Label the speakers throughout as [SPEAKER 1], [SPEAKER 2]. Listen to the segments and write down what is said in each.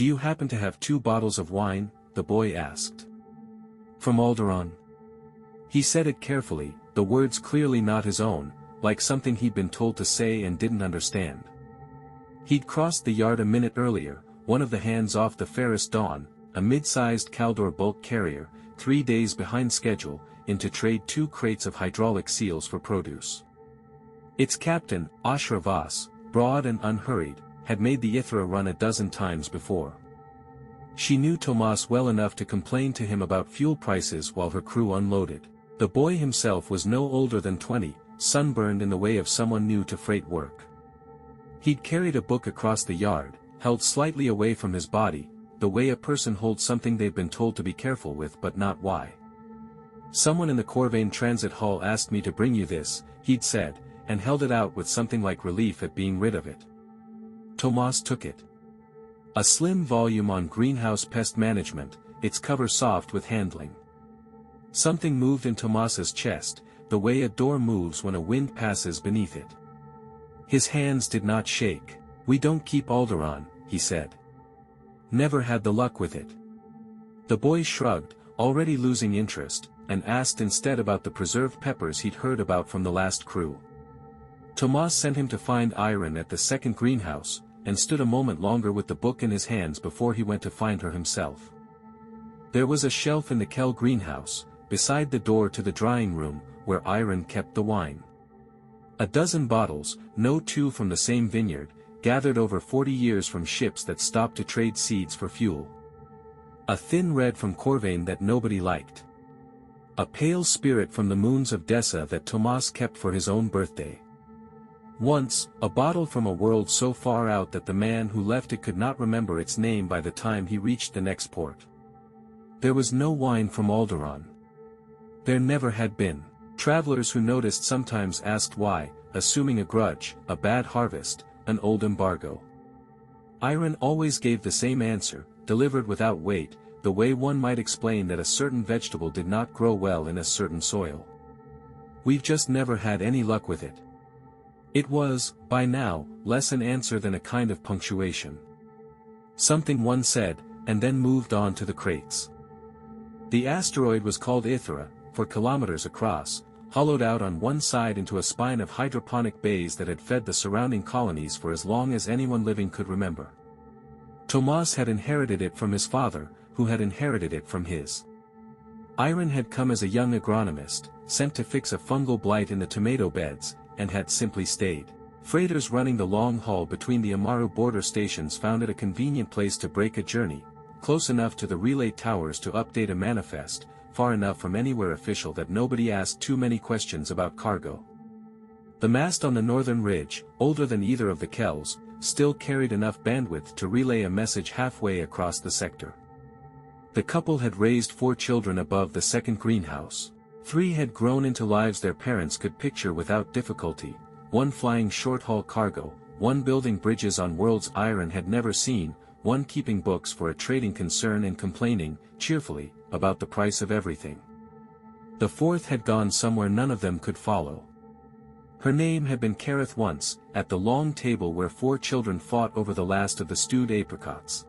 [SPEAKER 1] "Do you happen to have 2 bottles of wine?" the boy asked. "From Alderaan?" He said it carefully, the words clearly not his own, like something he'd been told to say and didn't understand. He'd crossed the yard a minute earlier, one of the hands off the fairest Dawn, a mid-sized Caldor bulk carrier, 3 days behind schedule, in to trade 2 crates of hydraulic seals for produce. Its captain, Ashra Voss, broad and unhurried, had made the Ithra run a dozen times before. She knew Tomas well enough to complain to him about fuel prices while her crew unloaded. The boy himself was no older than 20, sunburned in the way of someone new to freight work. He'd carried a book across the yard, held slightly away from his body, the way a person holds something they've been told to be careful with but not why. "Someone in the Corvain transit hall asked me to bring you this," he'd said, and held it out with something like relief at being rid of it. Tomas took it. A slim volume on greenhouse pest management, its cover soft with handling. Something moved in Tomas's chest, the way a door moves when a wind passes beneath it. His hands did not shake. "We don't keep Alderaan," he said. "Never had the luck with it." The boy shrugged, already losing interest, and asked instead about the preserved peppers he'd heard about from the last crew. Tomas sent him to find Iron at the second greenhouse, and stood a moment longer with the book in his hands before he went to find her himself. There was a shelf in the Kell greenhouse, beside the door to the drying room, where Iron kept the wine. A dozen bottles, no 2 from the same vineyard, gathered over 40 years from ships that stopped to trade seeds for fuel. A thin red from Corvain that nobody liked. A pale spirit from the moons of Dessa that Tomas kept for his own birthday. Once, a bottle from a world so far out that the man who left it could not remember its name by the time he reached the next port. There was no wine from Alderaan. There never had been. Travelers who noticed sometimes asked why, assuming a grudge, a bad harvest, an old embargo. Iron always gave the same answer, delivered without weight, the way one might explain that a certain vegetable did not grow well in a certain soil. "We've just never had any luck with it." It was, by now, less an answer than a kind of punctuation. Something one said, and then moved on to the crates. The asteroid was called Ithra, for kilometers across, hollowed out on one side into a spine of hydroponic bays that had fed the surrounding colonies for as long as anyone living could remember. Tomas had inherited it from his father, who had inherited it from his. Iron had come as a young agronomist, sent to fix a fungal blight in the tomato beds, and had simply stayed. Freighters running the long haul between the Amaru border stations found it a convenient place to break a journey, close enough to the relay towers to update a manifest, far enough from anywhere official that nobody asked too many questions about cargo. The mast on the northern ridge, older than either of the Kells, still carried enough bandwidth to relay a message halfway across the sector. The couple had raised 4 children above the second greenhouse. 3 had grown into lives their parents could picture without difficulty, 1 flying short-haul cargo, 1 building bridges on worlds Iron had never seen, 1 keeping books for a trading concern and complaining, cheerfully, about the price of everything. The 4th had gone somewhere none of them could follow. Her name had been Kareth once, at the long table where 4 children fought over the last of the stewed apricots.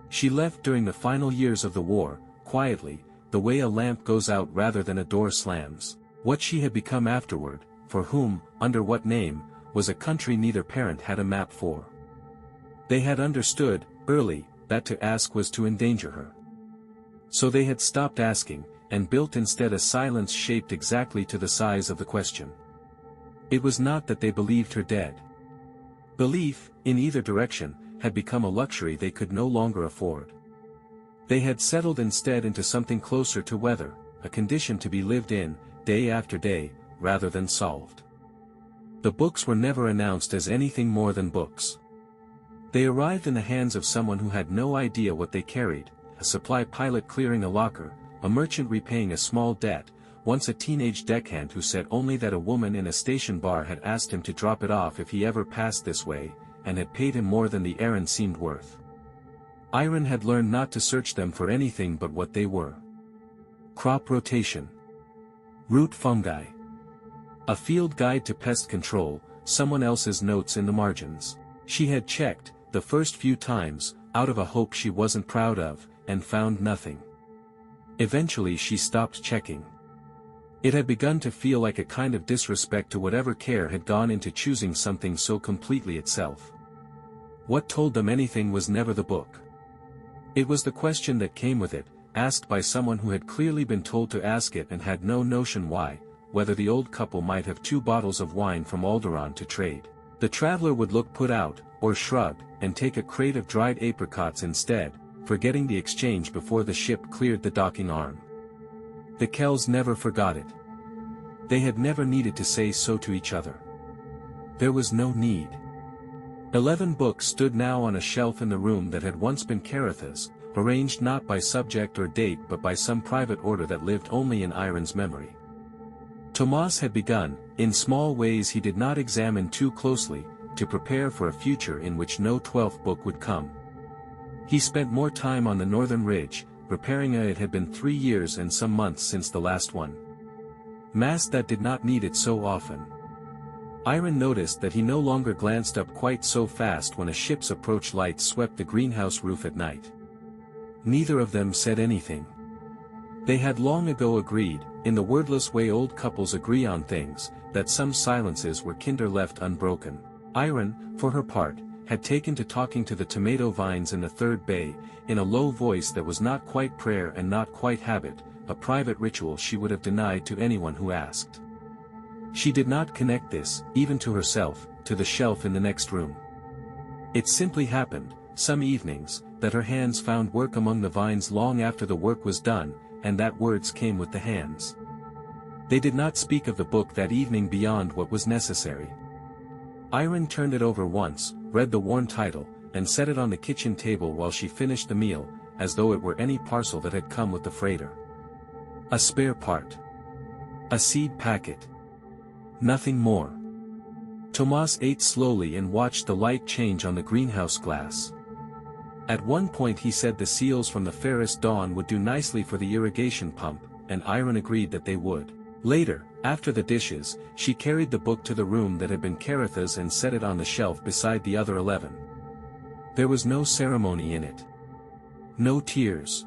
[SPEAKER 1] She left during the final years of the war, quietly, the way a lamp goes out rather than a door slams. What she had become afterward, for whom, under what name, was a country neither parent had a map for. They had understood, early, that to ask was to endanger her. So they had stopped asking, and built instead a silence shaped exactly to the size of the question. It was not that they believed her dead. Belief, in either direction, had become a luxury they could no longer afford. They had settled instead into something closer to weather, a condition to be lived in, day after day, rather than solved. The books were never announced as anything more than books. They arrived in the hands of someone who had no idea what they carried, a supply pilot clearing a locker, a merchant repaying a small debt, once a teenage deckhand who said only that a woman in a station bar had asked him to drop it off if he ever passed this way, and had paid him more than the errand seemed worth. Iron had learned not to search them for anything but what they were. Crop rotation. Root fungi. A field guide to pest control, someone else's notes in the margins. She had checked, the first few times, out of a hope she wasn't proud of, and found nothing. Eventually she stopped checking. It had begun to feel like a kind of disrespect to whatever care had gone into choosing something so completely itself. What told them anything was never the book. It was the question that came with it, asked by someone who had clearly been told to ask it and had no notion why, whether the old couple might have 2 bottles of wine from Alderaan to trade. The traveler would look put out, or shrugged, and take a crate of dried apricots instead, forgetting the exchange before the ship cleared the docking arm. The Kells never forgot it. They had never needed to say so to each other. There was no need. 11 books stood now on a shelf in the room that had once been Caratha's, arranged not by subject or date but by some private order that lived only in Iron's memory. Tomas had begun, in small ways he did not examine too closely, to prepare for a future in which no 12th book would come. He spent more time on the northern ridge, repairing it. It had been 3 years and some months since the last one. Mass that did not need it so often. Iron noticed that he no longer glanced up quite so fast when a ship's approach lights swept the greenhouse roof at night. Neither of them said anything. They had long ago agreed, in the wordless way old couples agree on things, that some silences were kinder left unbroken. Iron, for her part, had taken to talking to the tomato vines in the third bay, in a low voice that was not quite prayer and not quite habit, a private ritual she would have denied to anyone who asked. She did not connect this, even to herself, to the shelf in the next room. It simply happened, some evenings, that her hands found work among the vines long after the work was done, and that words came with the hands. They did not speak of the book that evening beyond what was necessary. Iron turned it over once, read the worn title, and set it on the kitchen table while she finished the meal, as though it were any parcel that had come with the freighter. A spare part. A seed packet. Nothing more. Tomas ate slowly and watched the light change on the greenhouse glass. At one point he said the seals from the fairest dawn would do nicely for the irrigation pump, and Iron agreed that they would. Later, after the dishes, she carried the book to the room that had been Caratha's and set it on the shelf beside the other 11. There was no ceremony in it. No tears.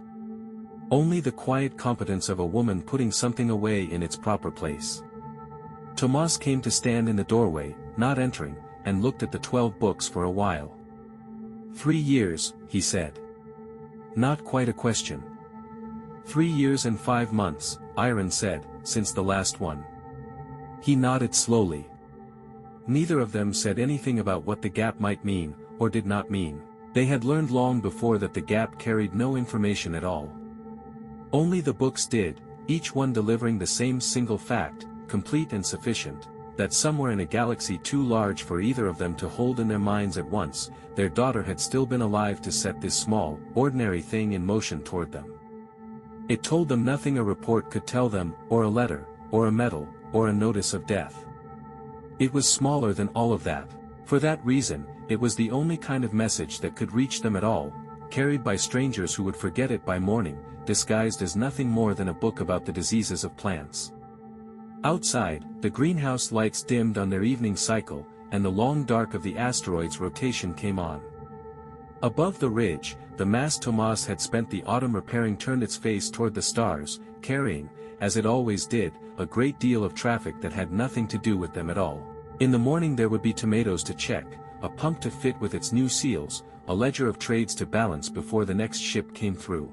[SPEAKER 1] Only the quiet competence of a woman putting something away in its proper place. Tomas came to stand in the doorway, not entering, and looked at the 12 books for a while. 3 years, he said. Not quite a question. 3 years and 5 months, Iron said, since the last one. He nodded slowly. Neither of them said anything about what the gap might mean, or did not mean. They had learned long before that the gap carried no information at all. Only the books did, each one delivering the same single fact, complete and sufficient, that somewhere in a galaxy too large for either of them to hold in their minds at once, their daughter had still been alive to set this small, ordinary thing in motion toward them. It told them nothing a report could tell them, or a letter, or a medal, or a notice of death. It was smaller than all of that. For that reason, it was the only kind of message that could reach them at all, carried by strangers who would forget it by morning, disguised as nothing more than a book about the diseases of plants. Outside, the greenhouse lights dimmed on their evening cycle, and the long dark of the asteroid's rotation came on. Above the ridge, the mass Tomas had spent the autumn repairing turned its face toward the stars, carrying, as it always did, a great deal of traffic that had nothing to do with them at all. In the morning there would be tomatoes to check, a pump to fit with its new seals, a ledger of trades to balance before the next ship came through.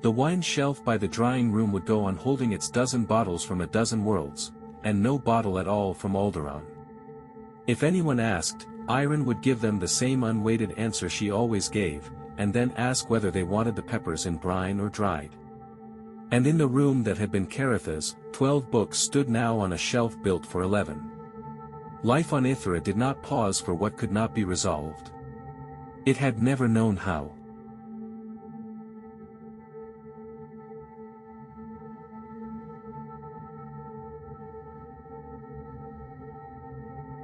[SPEAKER 1] The wine shelf by the drying room would go on holding its dozen bottles from a dozen worlds, and no bottle at all from Alderaan. If anyone asked, Iron would give them the same unweighted answer she always gave, and then ask whether they wanted the peppers in brine or dried. And in the room that had been Caratha's, 12 books stood now on a shelf built for 11. Life on Ithra did not pause for what could not be resolved. It had never known how.